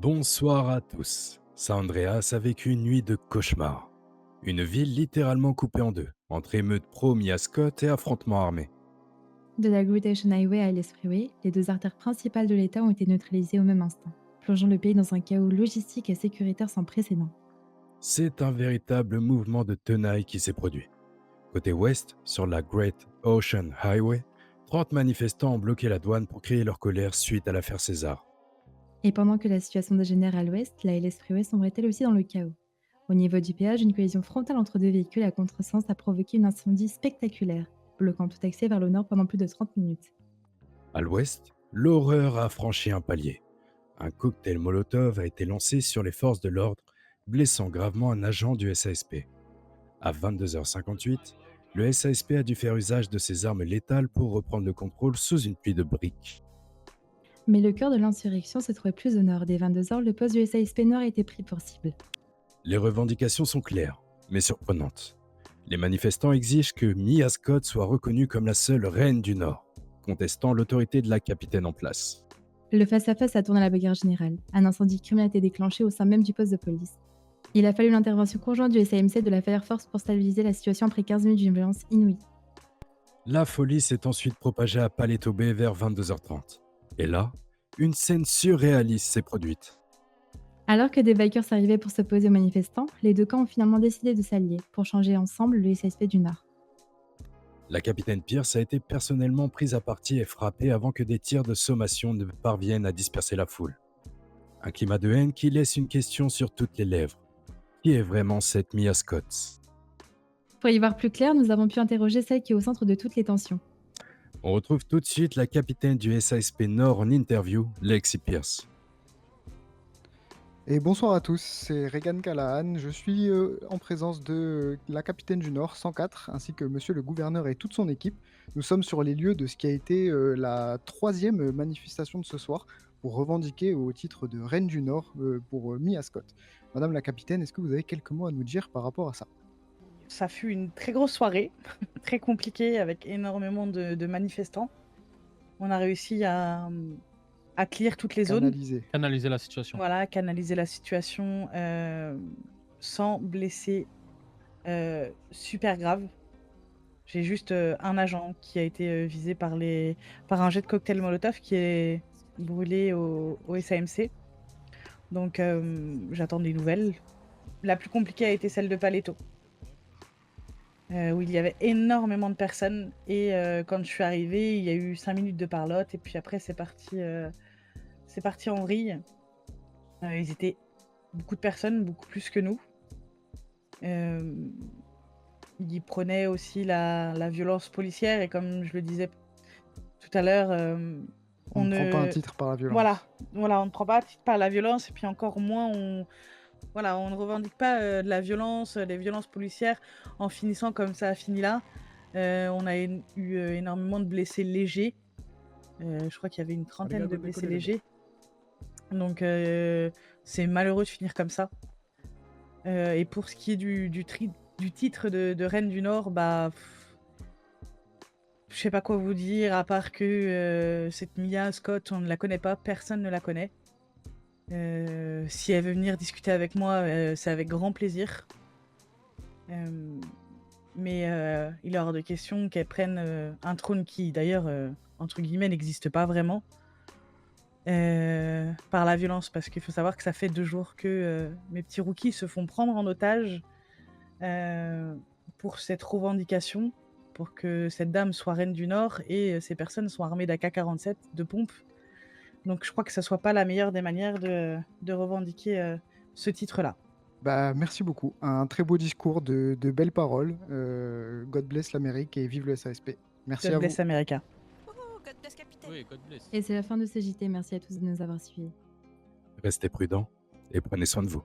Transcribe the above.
Bonsoir à tous. San Andreas a vécu une nuit de cauchemar. Une ville littéralement coupée en deux, entre émeutes pro-Mia Scott et affrontements armés. De la Great Ocean Highway à l'East Freeway, les deux artères principales de l'État ont été neutralisées au même instant, plongeant le pays dans un chaos logistique et sécuritaire sans précédent. C'est un véritable mouvement de tenaille qui s'est produit. Côté ouest, sur la Great Ocean Highway, 30 manifestants ont bloqué la douane pour crier leur colère suite à l'affaire César. Et pendant que la situation dégénère à l'ouest, la LS Freeway sombrait elle aussi dans le chaos. Au niveau du péage, une collision frontale entre deux véhicules à contresens a provoqué un incendie spectaculaire, bloquant tout accès vers le nord pendant plus de 30 minutes. À l'ouest, l'horreur a franchi un palier. Un cocktail Molotov a été lancé sur les forces de l'ordre, blessant gravement un agent du SASP. À 22h58, le SASP a dû faire usage de ses armes létales pour reprendre le contrôle sous une pluie de briques. Mais le cœur de l'insurrection se trouvait plus au nord. Dès 22 heures, le poste du SASP Nord a été pris pour cible. Les revendications sont claires, mais surprenantes. Les manifestants exigent que Mia Scott soit reconnue comme la seule reine du Nord, contestant l'autorité de la capitaine en place. Le face-à-face a tourné à la bagarre générale. Un incendie criminel a été déclenché au sein même du poste de police. Il a fallu l'intervention conjointe du SAMC et de la Fire Force pour stabiliser la situation après 15 minutes d'une violence inouïe. La folie s'est ensuite propagée à Paleto Bay vers 22h30. Et là, une scène surréaliste s'est produite. Alors que des bikers arrivaient pour s'opposer aux manifestants, les deux camps ont finalement décidé de s'allier pour changer ensemble le SASP du Nord. La capitaine Pierce a été personnellement prise à partie et frappée avant que des tirs de sommation ne parviennent à disperser la foule. Un climat de haine qui laisse une question sur toutes les lèvres. Qui est vraiment cette Mia Scott? Pour y voir plus clair, nous avons pu interroger celle qui est au centre de toutes les tensions. On retrouve tout de suite la capitaine du SASP Nord en interview, Lexi Pierce. Et bonsoir à tous, c'est Regan Callahan. Je suis en présence de la capitaine du Nord 104 ainsi que monsieur le gouverneur et toute son équipe. Nous sommes sur les lieux de ce qui a été la troisième manifestation de ce soir pour revendiquer au titre de Reine du Nord pour Mia Scott. Madame la capitaine, est-ce que vous avez quelques mots à nous dire par rapport à ça? Ça fut une très grosse soirée, très compliquée avec énormément de manifestants. On a réussi à clear toutes les zones, Canalisé. Canaliser la situation. voilà, canaliser la situation sans blesser super grave. J'ai juste un agent qui a été visé par un jet de cocktail Molotov qui est brûlé au SAMC. Donc j'attends des nouvelles. La plus compliquée a été celle de Paleto. Où il y avait énormément de personnes et quand je suis arrivée, il y a eu 5 minutes de parlotte et puis après c'est parti en vrille. Ils étaient beaucoup de personnes, beaucoup plus que nous. Ils prenaient aussi la violence policière et comme je le disais tout à l'heure, On ne prend pas un titre par la violence. Voilà, on ne prend pas un titre par la violence et puis encore moins on ne revendique pas de la violence, des violences policières en finissant comme ça a fini là. On a eu énormément de blessés légers. Je crois qu'il y avait une trentaine de blessés légers. Donc c'est malheureux de finir comme ça. Et pour ce qui est du titre de Reine du Nord, je sais pas quoi vous dire, à part que cette Mia Scott, on ne la connaît pas, personne ne la connaît. Si elle veut venir discuter avec moi, c'est avec grand plaisir. Mais il est hors de question qu'elle prenne un trône qui, d'ailleurs, entre guillemets, n'existe pas vraiment. Par la violence, parce qu'il faut savoir que ça fait 2 jours que mes petits rookies se font prendre en otage pour cette revendication, pour que cette dame soit reine du Nord et ces personnes sont armées d'AK-47, de pompes. Donc je crois que ça soit pas la meilleure des manières de revendiquer ce titre-là. Merci beaucoup. Un très beau discours de belles paroles. God bless l'Amérique et vive le SASP. Merci God à bless vous. America. God bless, capitaine. Oui, God bless. Et c'est la fin de ce JT. Merci à tous de nous avoir suivis. Restez prudents et prenez soin de vous.